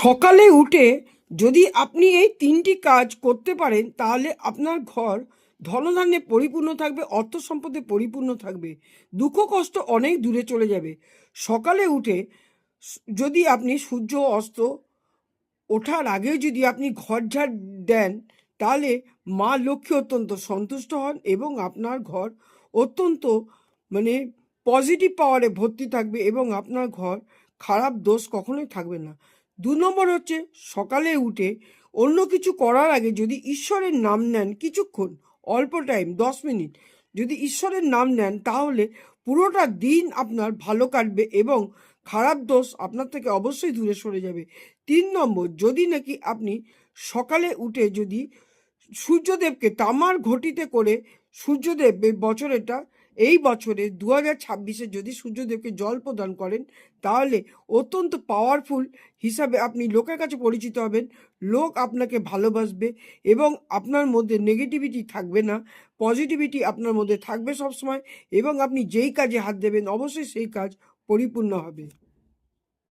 সকালে উঠে যদি আপনি এই 3টি কাজ করতে পারেন তাহলে আপনার ঘর ধনধান্যে পরিপূর্ণ থাকবে, অর্থ সম্পদে পরিপূর্ণ থাকবে, দুঃখ কষ্ট অনেক দূরে চলে যাবে। সকালে উঠে যদি আপনি সূর্য অস্ত ওঠার আগেও যদি আপনি ঘর ঝাড় দেন তাহলে মা লক্ষ্মী অত্যন্ত সন্তুষ্ট হন এবং আপনার ঘর অত্যন্ত মানে পজিটিভ পাওয়ারে ভর্তি থাকবে এবং আপনার ঘর খারাপ দোষ কখনোই থাকবে না। 2 নম্বর হচ্ছে সকালে উঠে অন্য কিছু করার আগে যদি ঈশ্বরের নাম নেন কিছুক্ষণ, অল্প টাইম 10 মিনিট যদি ঈশ্বরের নাম নেন তাহলে পুরোটা দিন আপনার ভালো কাটবে এবং খারাপ দোষ আপনার থেকে অবশ্যই দূরে সরে যাবে। 3 নম্বর, যদি নাকি আপনি সকালে উঠে যদি সূর্যদেবকে তামার ঘটিতে করে সূর্যদেব এই বছরে 2026-এ যদি সূর্যদেবকে জল প্রদান করেন তাহলে অত্যন্ত পাওয়ারফুল হিসাবে আপনি লোকের কাছে পরিচিত হবেন, লোক আপনাকে ভালোবাসবে এবং আপনার মধ্যে নেগেটিভিটি থাকবে না, পজিটিভিটি আপনার মধ্যে থাকবে সবসময় এবং আপনি যেই কাজে হাত দেবেন অবশ্যই সেই কাজ পরিপূর্ণ হবে।